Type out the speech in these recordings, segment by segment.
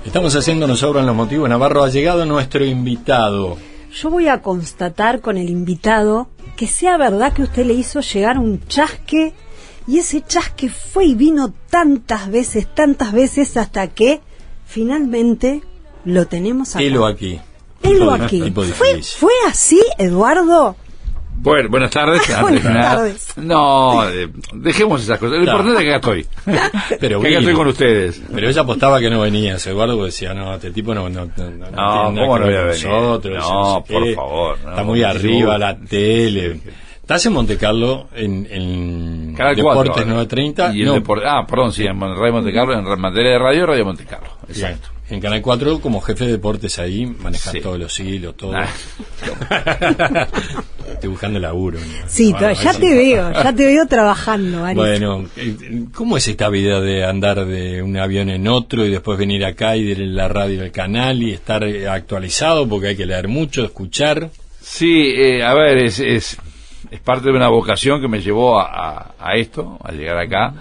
Estamos haciendo Nos Sobran los Motivos. Navarro, ha llegado nuestro invitado. Yo voy a constatar con el invitado que sea verdad que usted le hizo llegar un chasque, y ese chasque fue y vino tantas veces, hasta que finalmente lo tenemos acá. Helo aquí. ¿Fue así, Eduardo? Bueno, buenas tardes. Buenas tardes. No, dejemos esas cosas. Lo importante es que acá estoy. Pero que acá estoy con ustedes. Pero ella apostaba que no venías, Eduardo, porque decía, no, este tipo no tiene ¿cómo no voy a venir? Nosotros, No, por favor. Está muy arriba la tele. Estás en Monte Carlo, en Canal Deportes 4, 930. Y perdón, sí, en Radio Monte Carlo, en materia de radio, Radio Monte Carlo. Exacto. Bien. En Canal 4, como jefe de deportes ahí, manejar todos los hilos, todo. Estoy buscando laburo. Sí, ya te veo trabajando, Ari. Bueno, ¿cómo es esta vida de andar de un avión en otro y después venir acá y de la radio al canal y estar actualizado? Porque hay que leer mucho, escuchar. Sí, a ver, es parte de una vocación que me llevó a esto, a llegar acá.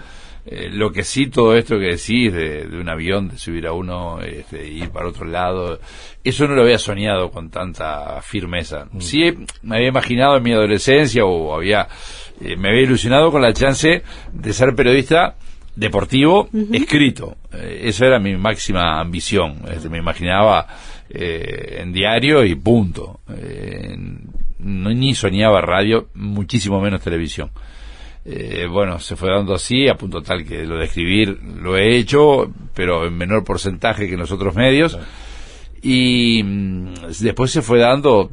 Lo que sí, todo esto que decís de un avión, de subir a uno, ir para otro lado, eso no lo había soñado con tanta firmeza. Sí me había imaginado en mi adolescencia me había ilusionado con la chance de ser periodista deportivo escrito. Esa era mi máxima ambición. Me imaginaba en diario y punto. Ni soñaba radio, muchísimo menos televisión. Bueno, se fue dando así, a punto tal que lo de escribir lo he hecho, pero en menor porcentaje que en los otros medios. Y después se fue dando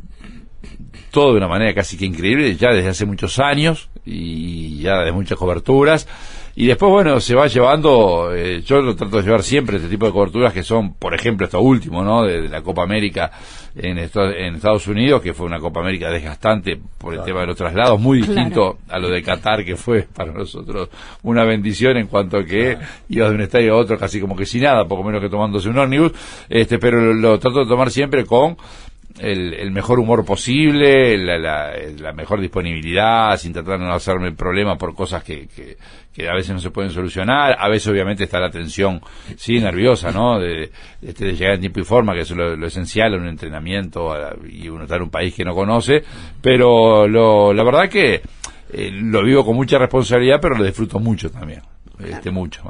todo de una manera casi que increíble, ya desde hace muchos años y ya de muchas coberturas. Y después, bueno, se va llevando, yo lo trato de llevar siempre, este tipo de coberturas que son, por ejemplo, esto último, ¿no? De la Copa América en Estados Unidos, que fue una Copa América desgastante por el tema de los traslados, muy distinto a lo de Qatar, que fue para nosotros una bendición en cuanto a que ibas de un estadio a otro casi como que sin nada, poco menos que tomándose un ómnibus, pero lo trato de tomar siempre con el mejor humor posible, la mejor disponibilidad, sin tratar de no hacerme problema por cosas que a veces no se pueden solucionar. A veces obviamente está la tensión, sí, nerviosa, ¿no? De llegar en tiempo y forma, que eso es lo esencial en un entrenamiento y uno está en un país que no conoce, pero la verdad que lo vivo con mucha responsabilidad, pero lo disfruto mucho también. Mucho,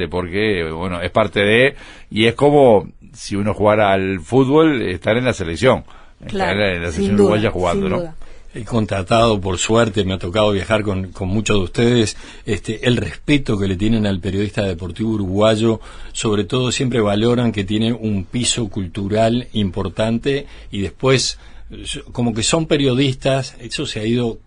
porque, bueno, es parte de, y es como si uno jugara al fútbol, estar en la selección, estar en la selección uruguaya jugando, ¿no? He contratado, por suerte, me ha tocado viajar con muchos de ustedes, el respeto que le tienen al periodista deportivo uruguayo, sobre todo siempre valoran que tiene un piso cultural importante y después, como que son periodistas, eso se ha ido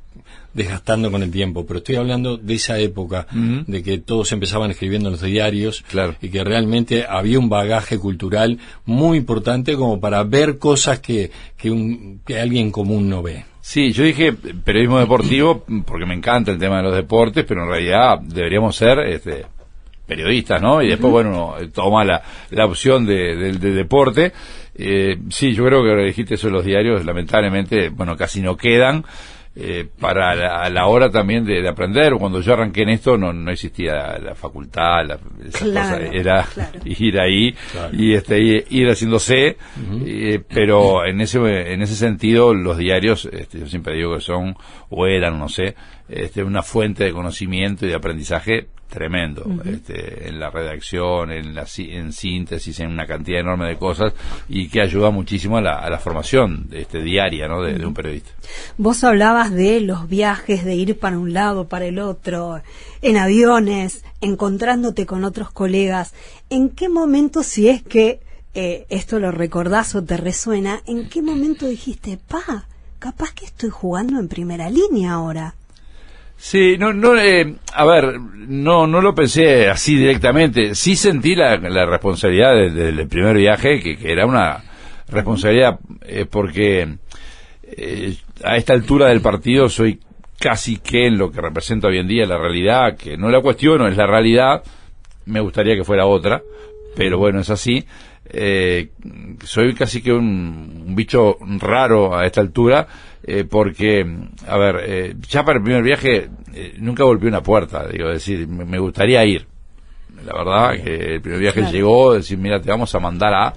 desgastando con el tiempo, pero estoy hablando de esa época, de que todos empezaban escribiendo en los diarios, y que realmente había un bagaje cultural muy importante como para ver cosas que alguien común no ve. Sí, yo dije periodismo deportivo porque me encanta el tema de los deportes, pero en realidad deberíamos ser periodistas, ¿no? Y después, bueno, toma la opción del deporte. Sí, yo creo que dijiste eso de los diarios, lamentablemente, bueno, casi no quedan. Para la hora también de aprender. Cuando yo arranqué en esto no existía la facultad, esas cosas, era ir ahí y ir haciéndose, pero en ese sentido los diarios, yo siempre digo que son, o eran, no sé, una fuente de conocimiento y de aprendizaje tremendo, en la redacción, en síntesis, en una cantidad enorme de cosas, y que ayuda muchísimo a la formación diaria, ¿no? de un periodista. Vos hablabas de los viajes, de ir para un lado, para el otro, en aviones, encontrándote con otros colegas. ¿En qué momento, si es que esto lo recordás o te resuena, en qué momento dijiste, capaz que estoy jugando en primera línea ahora? Sí, a ver, no lo pensé así directamente. Sí sentí la responsabilidad del primer viaje, que era una responsabilidad, porque a esta altura del partido soy casi que en lo que representa hoy en día la realidad, que no la cuestiono, es la realidad. Me gustaría que fuera otra, pero bueno, es así. Soy casi que un bicho raro a esta altura, porque, a ver, ya para el primer viaje nunca golpeé una puerta, es decir, me gustaría ir. la verdad, que el primer viaje llegó, decir, mira, te vamos a mandar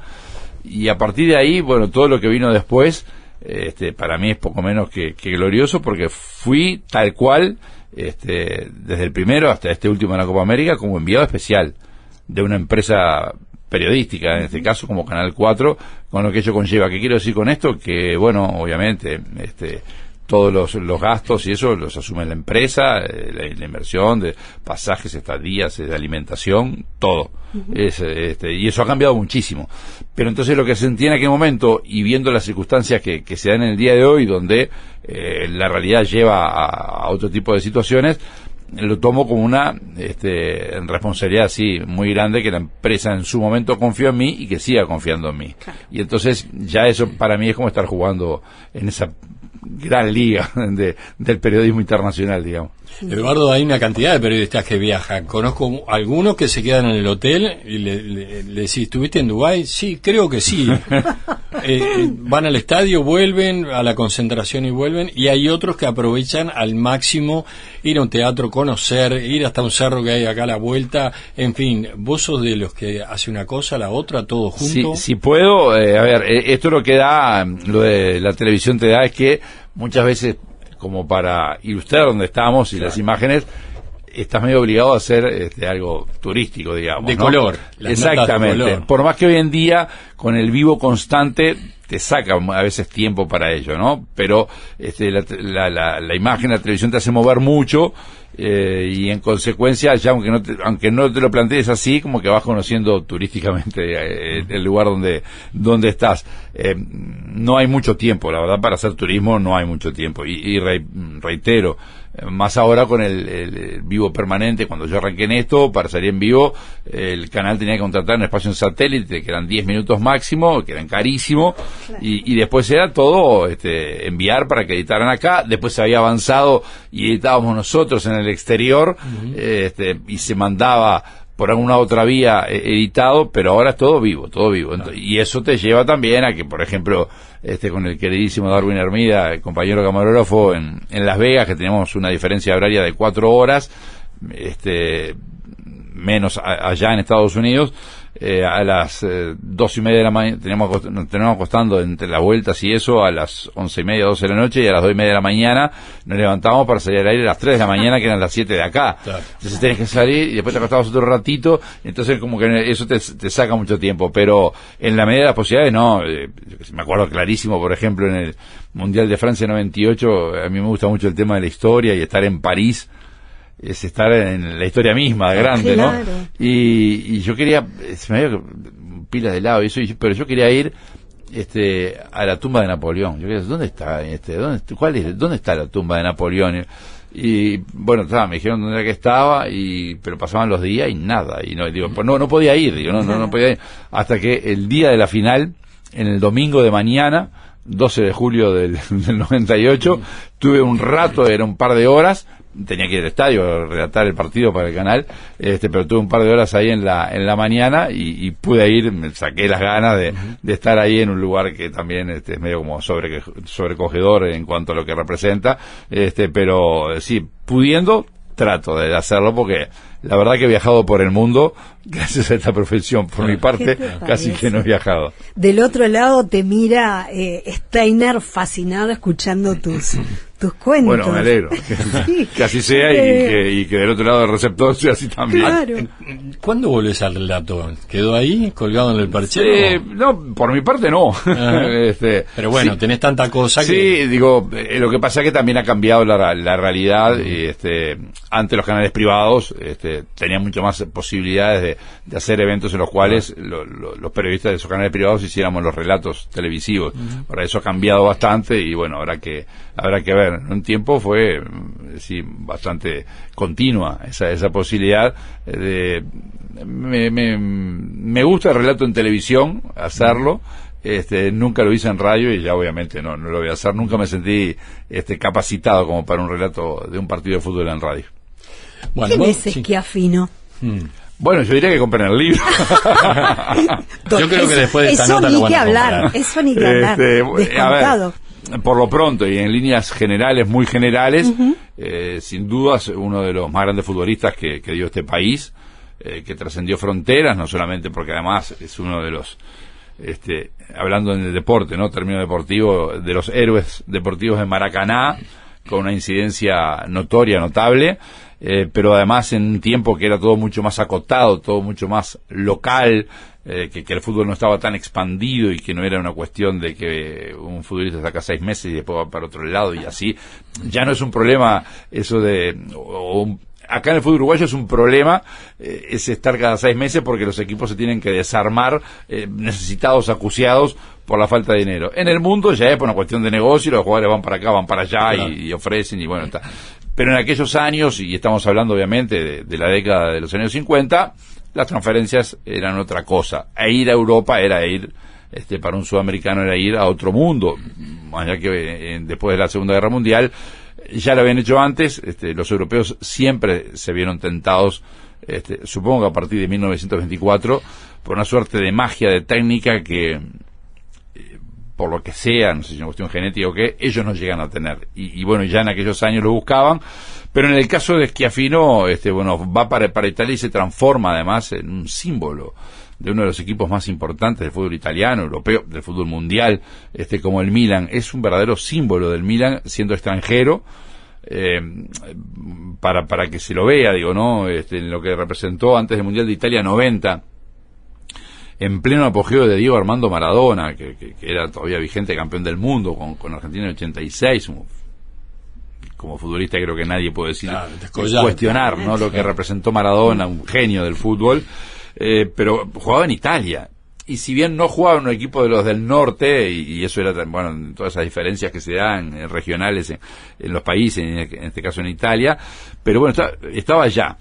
y a partir de ahí, bueno, todo lo que vino después, para mí es poco menos que glorioso, porque fui tal cual, desde el primero hasta este último de la Copa América, como enviado especial de una empresa periodística, en este caso como Canal 4, con lo que ello conlleva. ¿Qué quiero decir con esto? Que, bueno, obviamente, todos los gastos y eso los asume la empresa, la inversión de pasajes, estadías, de alimentación, todo. Y eso ha cambiado muchísimo. Pero entonces lo que se sentía en aquel momento, y viendo las circunstancias que se dan en el día de hoy, donde la realidad lleva a otro tipo de situaciones, lo tomo como una responsabilidad así muy grande, que la empresa en su momento confió en mí y que siga confiando en mí. Claro. Y entonces ya eso para mí es como estar jugando en esa gran liga del periodismo internacional, digamos. Eduardo, hay una cantidad de periodistas que viajan. Conozco algunos que se quedan en el hotel y le decís, ¿estuviste en Dubái? Sí, creo que sí. Van al estadio, vuelven a la concentración y vuelven, y hay otros que aprovechan al máximo ir a un teatro, conocer, ir hasta un cerro que hay acá a la vuelta. En fin, vos sos de los que hace una cosa, la otra, todo junto. Si puedo, esto lo que da, lo de la televisión te da, es que muchas veces, como para ilustrar dónde estamos y las imágenes, estás medio obligado a hacer algo turístico, digamos. De ¿no? Color. Exactamente. De color. Por más que hoy en día, con el vivo constante, te saca a veces tiempo para ello, ¿no? Pero la imagen, la televisión te hace mover mucho, y en consecuencia, ya aunque no te lo plantees así, como que vas conociendo turísticamente el lugar donde estás. No hay mucho tiempo, la verdad, para hacer turismo no hay mucho tiempo. Y reitero, más ahora con el vivo permanente. Cuando yo arranqué en esto, para salir en vivo, el canal tenía que contratar un espacio en satélite, que eran 10 minutos máximo, que eran carísimos, claro. y después era todo enviar para que editaran acá. Después se había avanzado y editábamos nosotros en el exterior, y se mandaba por alguna otra vía editado, pero ahora es todo vivo. Claro. Y eso te lleva también a que, por ejemplo, con el queridísimo Darwin Hermida, el compañero camarógrafo en Las Vegas, que tenemos una diferencia horaria de 4 horas, menos allá en Estados Unidos, a las 2:30 de la mañana, tenemos acostando entre las vueltas y eso a las 11:30, 12 de la noche, y a las 2:30 de la mañana nos levantábamos para salir al aire a las 3 de la mañana, que eran las 7 de acá. Claro. Entonces tenés que salir y después te acostabas otro ratito, entonces como que eso te saca mucho tiempo, pero en la medida de las posibilidades, no. Me acuerdo clarísimo, por ejemplo, en el Mundial de Francia 98, a mí me gusta mucho el tema de la historia, y estar en París es estar en la historia misma, grande, claro. ¿No? Y yo quería, se me había pila de lado y eso, pero yo quería ir a la tumba de Napoleón. Yo quería, ¿dónde está dónde está la tumba de Napoleón? Y bueno, me dijeron dónde era que estaba, pero pasaban los días y nada, y pues no podía ir, no podía ir, hasta que el día de la final, en el domingo de mañana, 12 de julio del 98, tuve un rato, era un par de horas. Tenía que ir al estadio a relatar el partido para el canal, pero tuve un par de horas ahí en la mañana, y pude ir, me saqué las ganas de estar ahí en un lugar que también es medio como sobrecogedor en cuanto a lo que representa, pero sí, pudiendo, trato de hacerlo, porque la verdad que he viajado por el mundo gracias a esta profesión. Por mi parte, casi que no he viajado. Del otro lado te mira Steiner fascinado escuchando tus cuentos. Bueno, me alegro. Que así sea, y que del otro lado del receptor sea así también. Claro. ¿Cuándo volvés al relato? ¿Quedó ahí, colgado en el perchero? No, por mi parte no. Pero bueno, sí, tenés tanta cosa que... Sí, lo que pasa es que también ha cambiado la realidad. Antes los canales privados tenían mucho más posibilidades de hacer eventos en los cuales los periodistas de esos canales privados hiciéramos los relatos televisivos. Ahora eso ha cambiado bastante, y bueno, habrá que ver. Un tiempo fue bastante continua esa posibilidad de... Me gusta el relato en televisión, hacerlo. Nunca lo hice en radio, y ya obviamente no lo voy a hacer. Nunca me sentí capacitado como para un relato de un partido de fútbol en radio. Bueno, ¿quién es Schiaffino? Bueno, yo diría que compren el libro. Yo creo que después de esta nota lo van a comprar. Eso ni que hablar. Descontado. A ver, por lo pronto, y en líneas generales, muy generales, sin dudas, uno de los más grandes futbolistas que dio este país. que trascendió fronteras, no solamente porque además es uno de los, hablando en el deporte, ¿no? Término deportivo, de los héroes deportivos de Maracaná, con una incidencia notoria, notable, pero además en un tiempo que era todo mucho más acotado, todo mucho más local, que el fútbol no estaba tan expandido y que no era una cuestión de que un futbolista saca 6 meses y después va para otro lado y así. Ya no es un problema eso de... acá en el fútbol uruguayo es un problema es estar cada 6 meses porque los equipos se tienen que desarmar necesitados, acuciados por la falta de dinero. En el mundo ya es por una cuestión de negocio, los jugadores van para acá, van para allá, claro, y ofrecen y bueno, está. Pero en aquellos años, y estamos hablando obviamente de la década de los años 50, las transferencias eran otra cosa. E ir a Europa era ir, para un sudamericano era ir a otro mundo. Ya que después de la Segunda Guerra Mundial, ya lo habían hecho antes, los europeos siempre se vieron tentados, supongo que a partir de 1924, por una suerte de magia, de técnica que, por lo que sea, no sé si es una cuestión genética o qué, ellos no llegan a tener. Y bueno, ya en aquellos años lo buscaban, pero en el caso de Schiaffino, va para Italia y se transforma además en un símbolo de uno de los equipos más importantes del fútbol italiano, europeo, del fútbol mundial, como el Milan. Es un verdadero símbolo del Milan, siendo extranjero, para que se lo vea, digo, ¿no? En lo que representó antes del Mundial de Italia 90, en pleno apogeo de Diego Armando Maradona, que era todavía vigente campeón del mundo con Argentina en 86, como futbolista creo que nadie puede decir, cuestionar, ¿no? Lo que representó Maradona, un genio del fútbol, pero jugaba en Italia. Y si bien no jugaba en un equipo de los del norte, y eso era, bueno, todas esas diferencias que se dan regionales en los países, en este caso en Italia, pero bueno, estaba allá.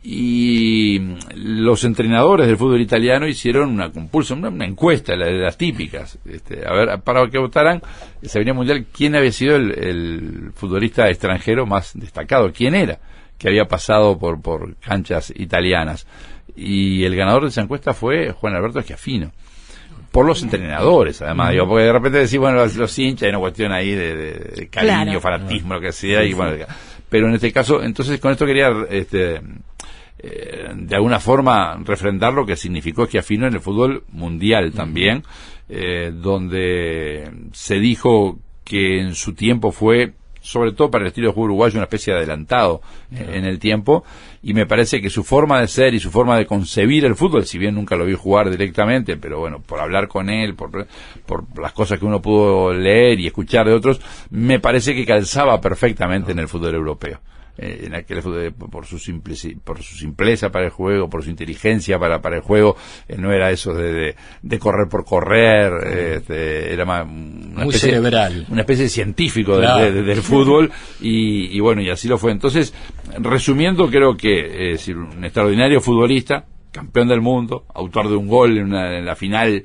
Y los entrenadores del fútbol italiano hicieron una compulsión, una encuesta de las típicas, a ver, para que votaran esa venida mundial, quién había sido el futbolista extranjero más destacado, quién era, que había pasado por canchas italianas. Y el ganador de esa encuesta fue Juan Alberto Schiaffino, por los entrenadores, además, digo, porque de repente decís, bueno, los hinchas, hay una cuestión ahí de cariño, claro, fanatismo, lo que sea, y bueno, pero en este caso, entonces con esto quería de alguna forma refrendar lo que significó Schiaffino en el fútbol mundial también, donde se dijo que en su tiempo fue, sobre todo para el estilo de juego uruguayo, una especie de adelantado en el tiempo, y me parece que su forma de ser y su forma de concebir el fútbol, si bien nunca lo vi jugar directamente, pero bueno, por hablar con él, por las cosas que uno pudo leer y escuchar de otros, me parece que calzaba perfectamente en el fútbol europeo. En aquel fútbol, por su simpleza para el juego, por su inteligencia para el juego, no era eso de correr por correr, era más una muy especie, cerebral, una especie de científico, claro, del fútbol, y bueno, y así lo fue. Entonces, resumiendo, creo que es un extraordinario futbolista, campeón del mundo, autor de un gol en la final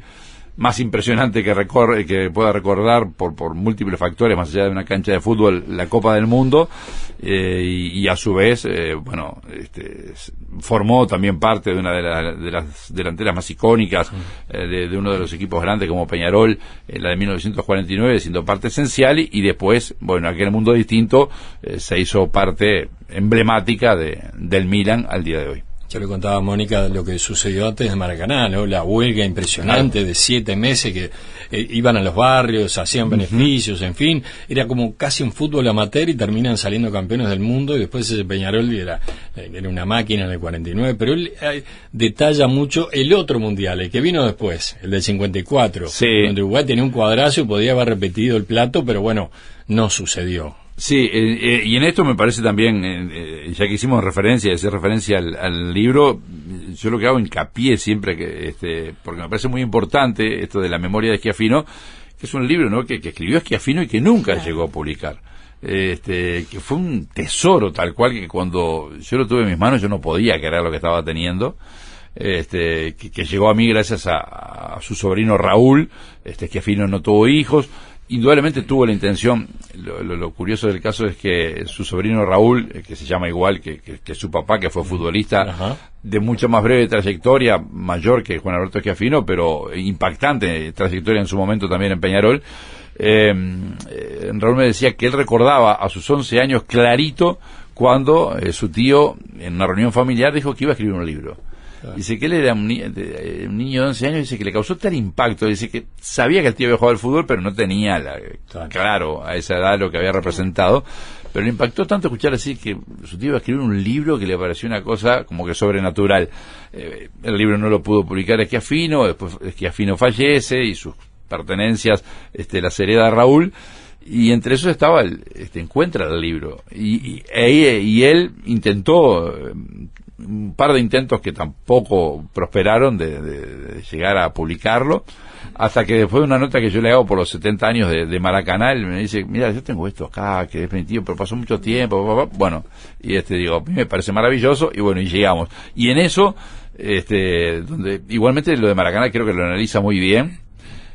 más impresionante que pueda recordar por múltiples factores, más allá de una cancha de fútbol, la Copa del Mundo, y a su vez, formó también parte de una de las delanteras más icónicas de uno de los equipos grandes como Peñarol, la de 1949, siendo parte esencial, y después, bueno, aquel mundo distinto, se hizo parte emblemática del Milan al día de hoy. Yo le contaba a Mónica lo que sucedió antes de Maracaná, ¿no? La huelga impresionante de 7 meses que iban a los barrios, hacían beneficios, en fin, era como casi un fútbol amateur y terminan saliendo campeones del mundo, y después ese Peñarol era una máquina en el 49, pero él detalla mucho el otro mundial, el que vino después, el del 54, sí, donde Uruguay tenía un cuadrazo y podía haber repetido el plato, pero bueno, no sucedió. Sí, y en esto me parece también, ya que hicimos referencia, hacer referencia al libro, yo lo que hago hincapié siempre que, porque me parece muy importante esto de la memoria de Schiaffino, que es un libro, ¿no?, que escribió Schiaffino y que nunca llegó a publicar. Que fue un tesoro tal cual que cuando yo lo tuve en mis manos yo no podía creer lo que estaba teniendo. Que llegó a mí gracias a su sobrino Raúl. Schiaffino no tuvo hijos. Indudablemente tuvo la intención. Lo curioso del caso es que su sobrino Raúl, que se llama igual que su papá, que fue futbolista, ajá, de mucha más breve trayectoria, mayor que Juan Alberto Schiaffino, pero impactante trayectoria en su momento también en Peñarol. Raúl me decía que él recordaba a sus 11 años clarito cuando su tío, en una reunión familiar, dijo que iba a escribir un libro. Dice que él era un niño de 11 años, dice que le causó tal impacto, dice que sabía que el tío había jugado al fútbol, pero no tenía claro a esa edad lo que había representado, pero le impactó tanto escuchar así que su tío iba a escribir un libro que le pareció una cosa como que sobrenatural. El libro no lo pudo publicar Schiaffino, después Schiaffino fallece y sus pertenencias las hereda Raúl, y entre esos estaba encuentra el libro y él intentó un par de intentos que tampoco prosperaron de llegar a publicarlo, hasta que después de una nota que yo le hago por los 70 años de Maracaná, él me dice, mira, yo tengo esto acá, que es definitivo, pero pasó mucho tiempo, bueno, y digo, a mí me parece maravilloso, y bueno, y llegamos. Y en eso, donde igualmente lo de Maracaná creo que lo analiza muy bien,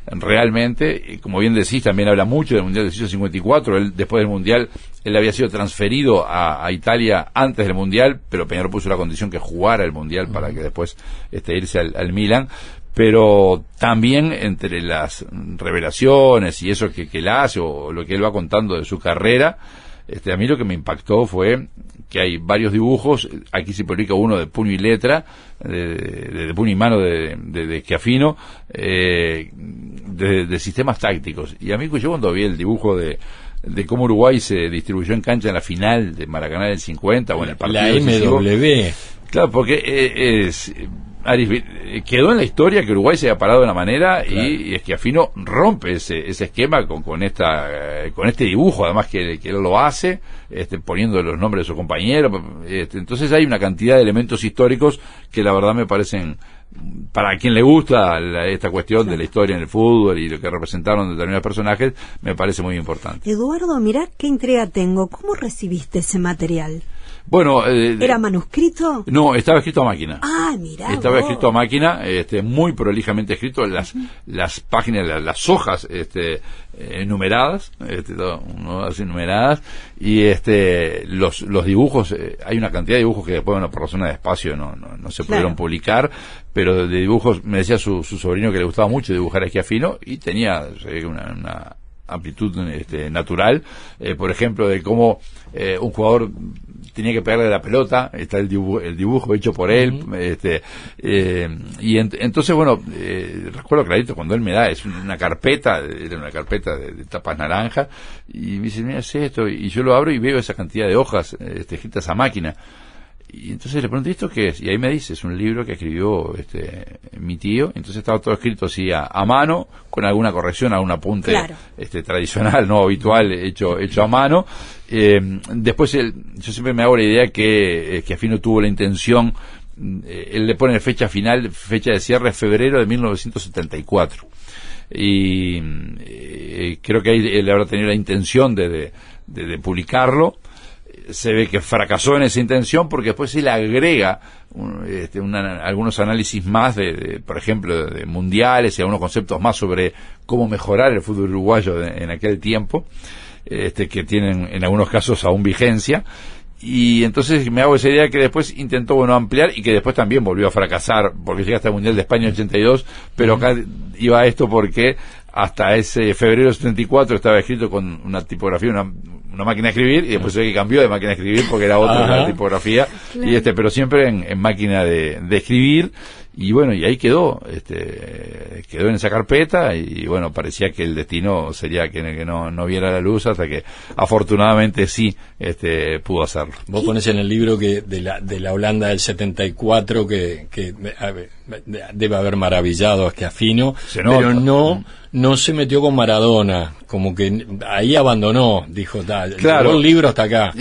realmente, como bien decís, también habla mucho del Mundial de 1954. Él, después del Mundial, él había sido transferido a Italia antes del Mundial, pero Peñarol puso la condición que jugara el Mundial para que después irse al Milan. Pero también entre las revelaciones y eso que él hace, o lo que él va contando de su carrera, a mí lo que me impactó fue que hay varios dibujos. Aquí se publica uno de puño y letra, de puño y mano de Schiaffino, de sistemas tácticos. Y a mí, yo cuando vi el dibujo de cómo Uruguay se distribuyó en cancha en la final de Maracaná del 50, o en el partido la MW. Claro, porque quedó en la historia que Uruguay se había parado de una manera, claro, y Schiaffino rompe ese esquema con este dibujo, además que él lo hace, poniendo los nombres de sus compañeros. Entonces hay una cantidad de elementos históricos que la verdad me parecen, para quien le gusta esta cuestión de la historia en el fútbol y lo que representaron determinados personajes, me parece muy importante. Eduardo, mirá qué intriga tengo. ¿Cómo recibiste ese material? Bueno, ¿era manuscrito? No, estaba escrito a máquina. Ah, mirá. Estaba escrito a máquina, muy prolijamente escrito, las páginas, las hojas, numeradas, así numeradas, y los dibujos, hay una cantidad de dibujos que después por razón de espacio no se pudieron publicar, pero de dibujos, me decía su sobrino que le gustaba mucho dibujar a Schiaffino, y tenía una amplitud natural, por ejemplo, de cómo un jugador tenía que pegarle la pelota, está el dibujo hecho por él, y entonces, bueno, recuerdo clarito cuando él me da, es una carpeta, era una carpeta de tapas naranja, y me dice, mira, es esto, y yo lo abro y veo esa cantidad de hojas escritas a máquina. Y entonces le pregunté, ¿esto qué es? Y ahí me dice, es un libro que escribió mi tío. Entonces estaba todo escrito así a mano, con alguna corrección, algún apunte, claro, tradicional, no habitual, hecho a mano. Después yo siempre me hago la idea que Schiaffino tuvo la intención, él le pone fecha final, fecha de cierre, febrero de 1974. Y creo que ahí él habrá tenido la intención de publicarlo. Se ve que fracasó en esa intención, porque después él agrega algunos análisis más por ejemplo, de mundiales, y algunos conceptos más sobre cómo mejorar el fútbol uruguayo en aquel tiempo, que tienen en algunos casos aún vigencia. Y entonces me hago esa idea que después intentó ampliar, y que después también volvió a fracasar, porque llega hasta el Mundial de España 82, pero acá iba a esto porque hasta ese febrero de 74 estaba escrito con una tipografía, una máquina de escribir, y después se ve que cambió de máquina de escribir porque era otra la tipografía, claro, y pero siempre en máquina de escribir. Y bueno, y ahí quedó en esa carpeta, y bueno, parecía que el destino sería que no viera la luz, hasta que afortunadamente sí pudo hacerlo. Vos ponés en el libro que de la Holanda del 74 que debe haber maravillado a Schiaffino, pero no se metió con Maradona, como que ahí abandonó, dijo, claro, el libro hasta acá.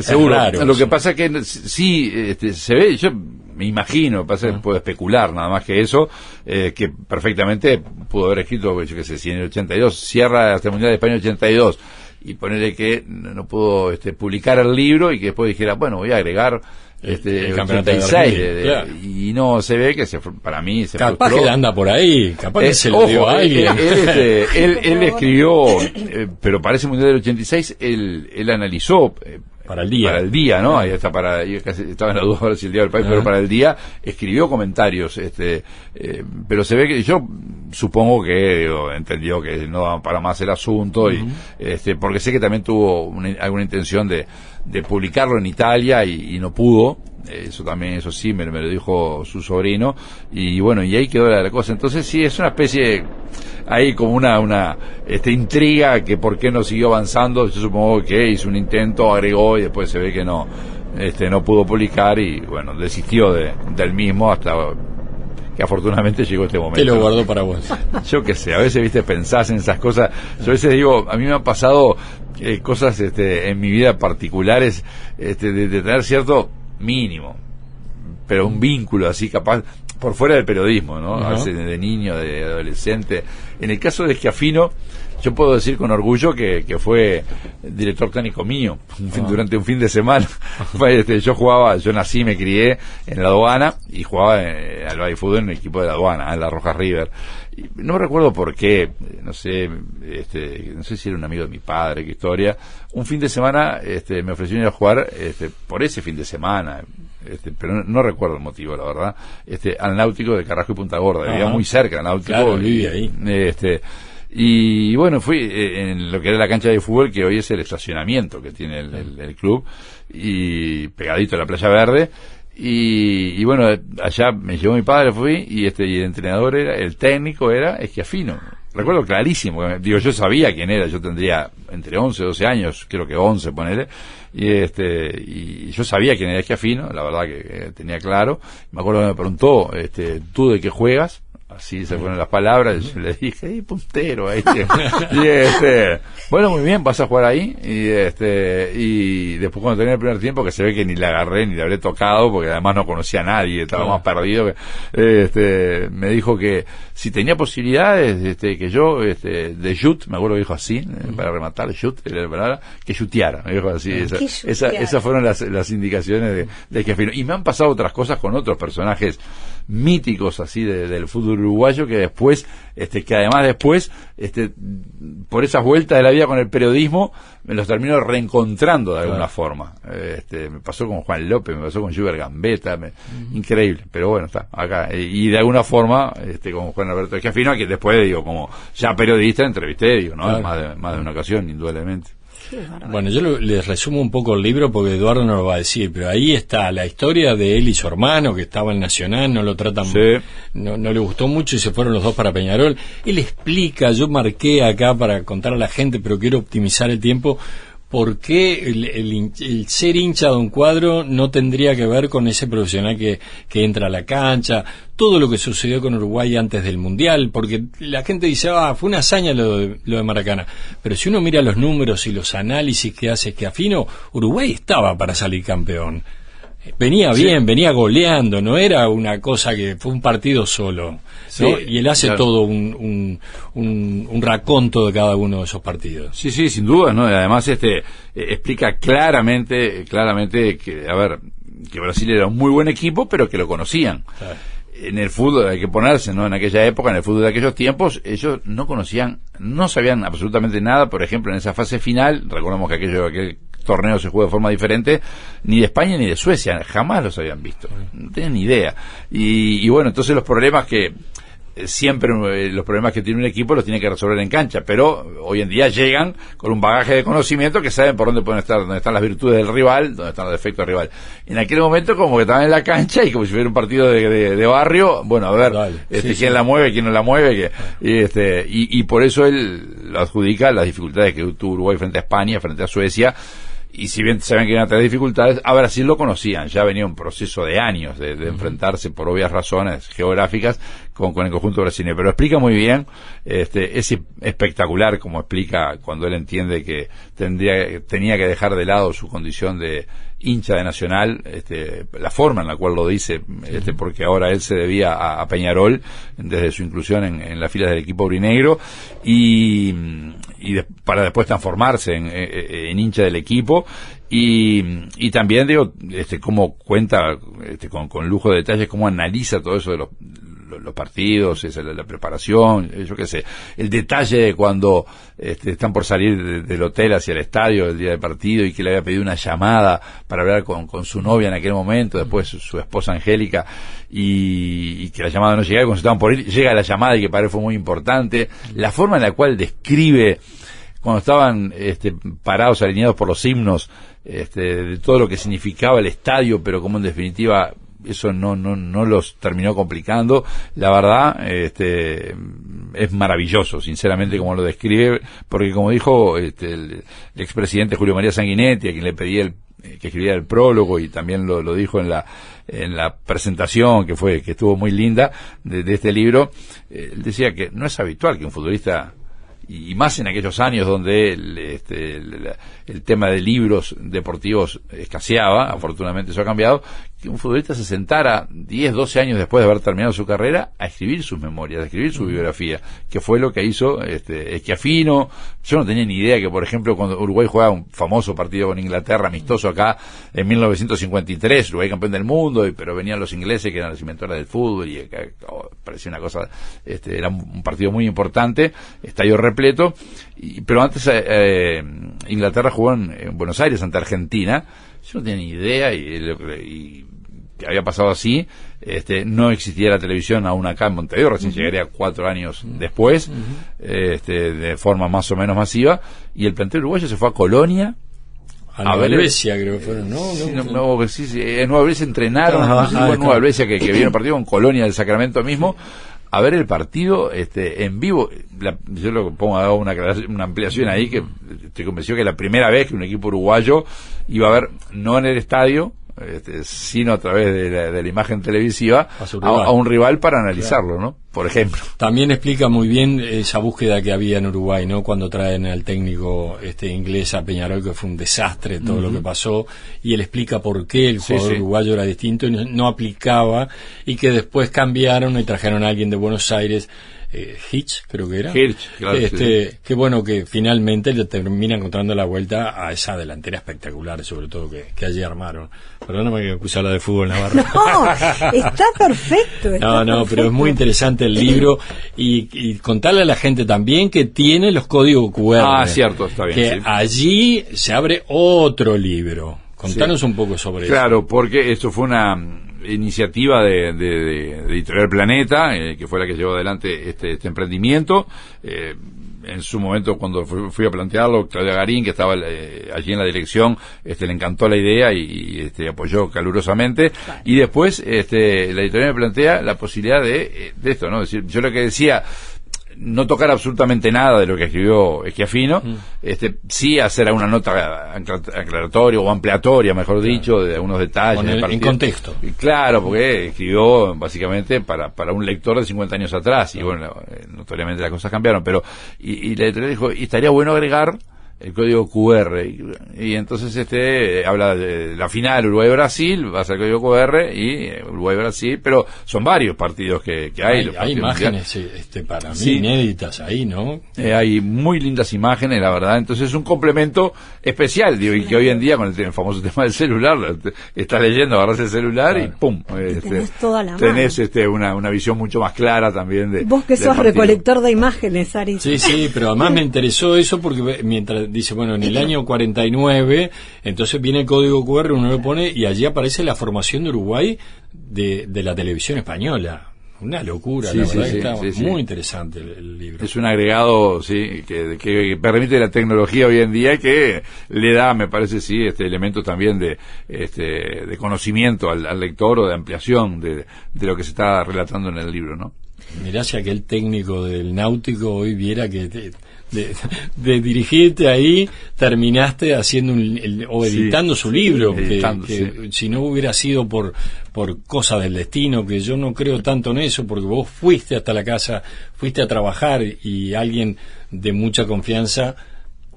Seguro. Raro, lo que pasa es que sí, se ve, yo me imagino, puedo especular nada más que eso, que perfectamente pudo haber escrito, yo qué sé, si en el 82 cierra hasta el Mundial de España 82, y ponerle que no pudo publicar el libro, y que después dijera, bueno, voy a agregar el 86, claro, y no, se ve que para mí se capaz frustró. Que anda por ahí, capaz que se lo dio a alguien. Él escribió, pero para ese Mundial del 86 él analizó para el día, ¿no? Ahí está, yo casi estaba en la duda ahora si el día del país, pero para el día escribió comentarios, pero se ve que yo supongo que entendió que no daba para más el asunto, y porque sé que también tuvo alguna intención de publicarlo en Italia, y no pudo, eso también, eso sí, me lo dijo su sobrino, y bueno, y ahí quedó la cosa. Entonces sí, es una especie, hay como una intriga que por qué no siguió avanzando. Yo supongo que hizo un intento, agregó, y después se ve que no pudo publicar, y bueno, desistió del mismo hasta que afortunadamente llegó este momento. Te lo guardó para vos. Yo qué sé, a veces, viste, pensás en esas cosas. Yo a veces digo, a mí me han pasado cosas en mi vida particulares, de tener cierto mínimo, pero un vínculo así capaz, por fuera del periodismo, ¿no? A veces de niño, de adolescente. En el caso de Schiaffino, yo puedo decir con orgullo que fue director técnico mío durante un fin de semana. Yo nací, me crié en la aduana y jugaba al baby fútbol en el equipo de la aduana, en la Roja River. Y no recuerdo por qué, no sé si era un amigo de mi padre, qué historia. Un fin de semana me ofreció ir a jugar por ese fin de semana, pero no recuerdo el motivo, la verdad, al Náutico de Carrasco y Punta Gorda. Vivía muy cerca del Náutico. Claro, vivía ahí. Y bueno, fui en lo que era la cancha de fútbol, que hoy es el estacionamiento que tiene el club, y pegadito a la Playa Verde. Y bueno, allá me llevó mi padre, fui, y el entrenador el técnico era Schiaffino. Recuerdo clarísimo, digo, yo sabía quién era, yo tendría entre 11 y 12 años, creo que 11, ponele, y yo sabía quién era Schiaffino, la verdad que tenía claro. Me acuerdo que me preguntó, ¿tú de qué juegas? Así se fueron las palabras, y yo le dije, puntero, ahí. Bueno, muy bien, vas a jugar ahí, y después cuando tenía el primer tiempo, que se ve que ni le agarré, ni le habré tocado, porque además no conocía a nadie, estaba más perdido, me dijo que si tenía posibilidades, que yo, de shoot, me acuerdo que dijo así, para rematar, shoot, era la palabra, que shooteara, me dijo así, esas fueron las indicaciones de Schiaffino. Y me han pasado otras cosas con otros personajes míticos así del fútbol uruguayo, que después, que además después, por esas vueltas de la vida con el periodismo, me los termino reencontrando de alguna forma. Me pasó con Juan López, me pasó con Gilbert Gambetta, increíble, pero bueno, está acá. Y de alguna forma, con Juan Alberto Schiaffino, que después, digo, como ya periodista, entrevisté, digo, ¿no? Claro. Más de una ocasión, indudablemente. Bueno, yo les resumo un poco el libro porque Eduardo no lo va a decir, pero ahí está la historia de él y su hermano, que estaba en Nacional, no lo tratan, no le gustó mucho y se fueron los dos para Peñarol. Él explica, yo marqué acá para contar a la gente, pero quiero optimizar el tiempo, por qué el ser hincha de un cuadro no tendría que ver con ese profesional que entra a la cancha, todo lo que sucedió con Uruguay antes del Mundial, porque la gente dice, fue una hazaña lo de Maracaná, pero si uno mira los números y los análisis que hace Schiaffino, Uruguay estaba para salir campeón. Venía bien, venía goleando, no era una cosa que fue un partido solo, ¿no? Y él hace todo un raconto de cada uno de esos partidos. Sí, sin duda, ¿no? Y además explica claramente que, que Brasil era un muy buen equipo, pero que lo conocían. Claro. En el fútbol hay que ponerse, ¿no? En aquella época, en el fútbol de aquellos tiempos, ellos no sabían absolutamente nada. Por ejemplo, en esa fase final, recordemos que aquel torneo se jugó de forma diferente, ni de España ni de Suecia, jamás los habían visto, no tenían ni idea. Y bueno, entonces los problemas que tiene un equipo los tiene que resolver en cancha, pero hoy en día llegan con un bagaje de conocimiento que saben por dónde pueden estar, dónde están las virtudes del rival, dónde están los defectos del rival. En aquel momento como que estaban en la cancha y como si fuera un partido de barrio, bueno, a ver, quién la mueve, quién no la mueve, y por eso él lo adjudica las dificultades que tuvo Uruguay frente a España, frente a Suecia. Y si bien saben que iban a tener dificultades, a Brasil lo conocían, ya venía un proceso de años de enfrentarse por obvias razones geográficas con el conjunto brasileño, pero explica muy bien, es espectacular como explica cuando él entiende que tenía que dejar de lado su condición de hincha de Nacional, la forma en la cual lo dice, porque ahora él se debía a Peñarol desde su inclusión en las filas del equipo aurinegro para después transformarse en hincha del equipo y también digo cómo cuenta con lujo de detalles, cómo analiza todo eso de los partidos, la preparación, yo qué sé, el detalle de cuando están por salir del hotel hacia el estadio el día del partido y que le había pedido una llamada para hablar con su novia en aquel momento, después su esposa Angélica, y que la llamada no llegaba, y cuando se estaban por ir, llega la llamada y que para él fue muy importante, la forma en la cual describe cuando estaban parados, alineados por los himnos, de todo lo que significaba el estadio, pero como en definitiva eso no los terminó complicando. La verdad, es maravilloso, sinceramente, como lo describe, porque como dijo el expresidente Julio María Sanguinetti, a quien le pedí que escribiera el prólogo, y también lo dijo en la presentación que estuvo muy linda de este libro, él decía que no es habitual que un futbolista, y más en aquellos años donde el tema de libros deportivos escaseaba, afortunadamente eso ha cambiado, que un futbolista se sentara 10, 12 años después de haber terminado su carrera a escribir sus memorias, a escribir su biografía, que fue lo que hizo Schiaffino. Yo no tenía ni idea que, por ejemplo, cuando Uruguay jugaba un famoso partido con Inglaterra, amistoso acá, en 1953, Uruguay campeón del mundo, pero venían los ingleses que eran los inventores del fútbol, y parecía una cosa, era un partido muy importante, estadio repleto, pero antes Inglaterra jugó en Buenos Aires ante Argentina. Yo no tenía ni idea, y que había pasado así. No existía la televisión aún acá en Montevideo, recién llegaría 4 años después, de forma más o menos masiva, y el plantel uruguayo se fue a Colonia, a Nueva Helvecia, creo que fueron, ¿no? En Nueva Helvecia entrenaron, no sé si fue en Nueva Helvecia que vieron el partido, con Colonia del Sacramento mismo, a ver el partido en vivo. Yo lo pongo a dar una ampliación ahí, que estoy convencido que es la primera vez que un equipo uruguayo iba a ver, no en el estadio, sino a través de la imagen televisiva, a un rival para analizarlo, ¿no? Por ejemplo. También explica muy bien esa búsqueda que había en Uruguay, ¿no? Cuando traen al técnico inglés a Peñarol, que fue un desastre todo lo que pasó, y él explica por qué el jugador uruguayo era distinto y no aplicaba, y que después cambiaron y trajeron a alguien de Buenos Aires, Hitch, creo que era. Hitch, claro, que bueno, que finalmente le termina encontrando la vuelta a esa delantera espectacular, sobre todo que allí armaron. Perdóname que puse a hablar de fútbol, Navarro. No, está perfecto. No, pero es muy interesante el libro, y contarle a la gente también que tiene los códigos QR. Ah, cierto, está bien. Que allí se abre otro libro. Contanos un poco sobre eso. Claro, porque esto fue una iniciativa de Editorial Planeta, que fue la que llevó adelante este emprendimiento. En su momento, cuando fui a plantearlo, Claudia Garín, que estaba allí en la dirección, le encantó la idea y apoyó calurosamente. Claro. Y después la editorial me plantea la posibilidad de esto, ¿no? Es decir, yo lo que decía, no tocar absolutamente nada de lo que escribió Schiaffino, sí hacer alguna nota aclaratoria o ampliatoria, mejor dicho, de algunos detalles. Poner en contexto. Claro, porque escribió básicamente para un lector de 50 años atrás, y bueno, notoriamente las cosas cambiaron, pero y la editorial dijo, y estaría bueno agregar el código QR, y entonces habla de la final Uruguay-Brasil, va a ser el código QR, y Uruguay-Brasil, pero son varios partidos que hay. Hay imágenes para mí inéditas ahí, ¿no? Hay muy lindas imágenes, la verdad. Entonces es un complemento especial, digo, y que hoy en día con el famoso tema del celular, estás leyendo, agarras el celular y ¡pum! Tenés toda la tenés una visión mucho más clara también de. Vos que sos recolector de imágenes, Ari. Sí, pero además me interesó eso, porque mientras dice, bueno, en el año 49, entonces viene el código QR, uno lo pone, y allí aparece la formación de Uruguay de la televisión española. Una locura, la verdad que está muy interesante el libro. Es un agregado, que permite la tecnología hoy en día, que le da, me parece, elementos también de conocimiento al lector, o de ampliación de lo que se está relatando en el libro, ¿no? Mirá, si aquel técnico del Náutico hoy viera que de dirigirte ahí, terminaste haciendo o editando su libro, que si no hubiera sido por cosa del destino, que yo no creo tanto en eso, porque vos fuiste hasta la casa, fuiste a trabajar, y alguien de mucha confianza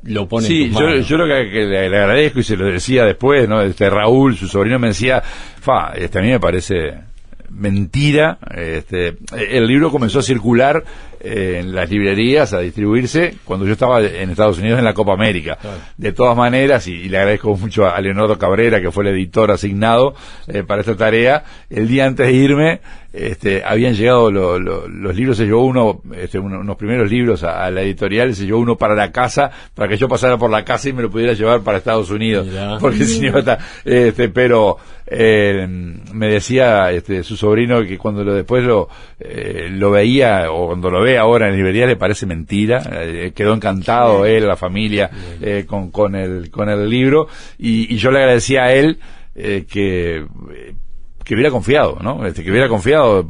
lo pone en tus manos. Yo lo que le agradezco, y se lo decía después, ¿no? Raúl, su sobrino, me decía, a mí me parece mentira. El libro comenzó a circular en las librerías, a distribuirse, cuando yo estaba en Estados Unidos en la Copa América. Claro. De todas maneras, y le agradezco mucho a Leonardo Cabrera, que fue el editor asignado para esta tarea, el día antes de irme, habían llegado los libros, se llevó unos primeros libros a la editorial, se llevó uno para la casa, para que yo pasara por la casa y me lo pudiera llevar para Estados Unidos. Mirá. Porque si no está, pero me decía su sobrino que cuando después lo veía, o cuando lo ve ahora en librería, le parece mentira. Quedó encantado él, la familia, con el libro, y yo le agradecía a él que hubiera confiado, ¿no? Que hubiera confiado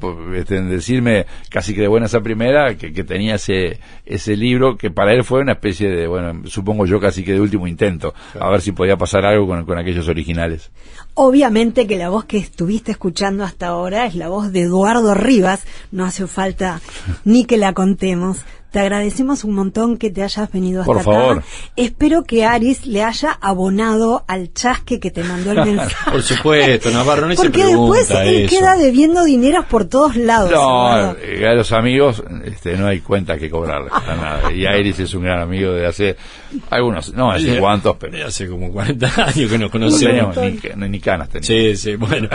en decirme casi que de buenas a primera que tenía ese libro, que para él fue una especie de, bueno, supongo yo casi que de último intento, a ver si podía pasar algo con aquellos originales. Obviamente que la voz que estuviste escuchando hasta ahora es la voz de Eduardo Rivas, no hace falta ni que la contemos. Te agradecemos un montón que te hayas venido hasta acá. Por favor. Espero que Aris le haya abonado al chasque que te mandó el mensaje. Por supuesto, Navarro, no se porque pregunta después él eso. Queda debiendo dineros por todos lados. No, a los amigos no hay cuenta que cobrarles para nada. Y Aris es un gran amigo de hace algunos, no hace cuántos, pero hace como 40 años que nos conocemos. Ni canas teníamos. Sí, bueno.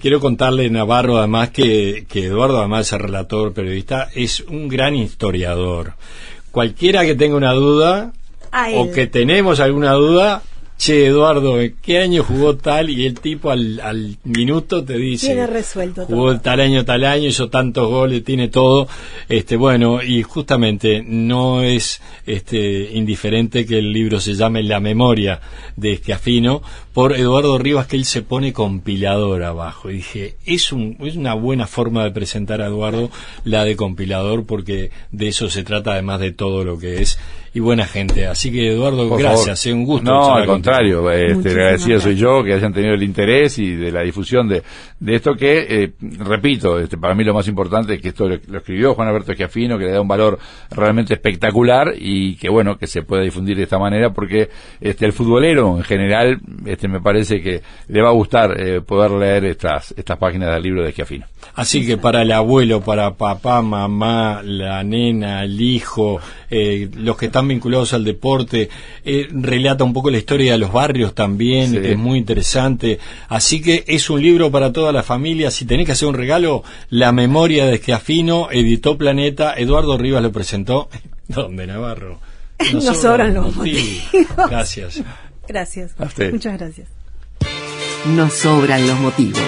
Quiero contarle, Navarro, además que Eduardo, además de ser relator, periodista, es un gran historiador. Cualquiera que tenga una duda o que tenemos alguna duda, che, Eduardo, ¿en qué año jugó tal? Y el tipo al minuto te dice, tiene resuelto jugó todo. tal año, hizo tantos goles, tiene todo. Bueno, y justamente no es indiferente que el libro se llame La memoria de Schiaffino, por Eduardo Rivas, que él se pone compilador abajo. Y dije, es una buena forma de presentar a Eduardo, la de compilador, porque de eso se trata, además de todo lo que es, y buena gente. Así que, Eduardo, por gracias, un gusto. No, al contrario, agradecido soy yo que hayan tenido el interés y de la difusión de esto que, repito, para mí lo más importante es que esto lo escribió Juan Alberto Schiaffino, que le da un valor realmente espectacular, y que bueno, que se pueda difundir de esta manera, porque el futbolero en general, me parece que le va a gustar poder leer estas páginas del libro de Schiaffino. Así que para el abuelo, para papá, mamá, la nena, el hijo, los que están vinculados al deporte, relata un poco la historia de los barrios también, sí, que es muy interesante. Así que es un libro para toda la familia. Si tenés que hacer un regalo, La memoria de Schiaffino, editó Planeta, Eduardo Rivas lo presentó. ¿Dónde, Navarro? Nos sobran los motivos. Gracias. Gracias. A usted. Muchas gracias. Nos sobran los motivos.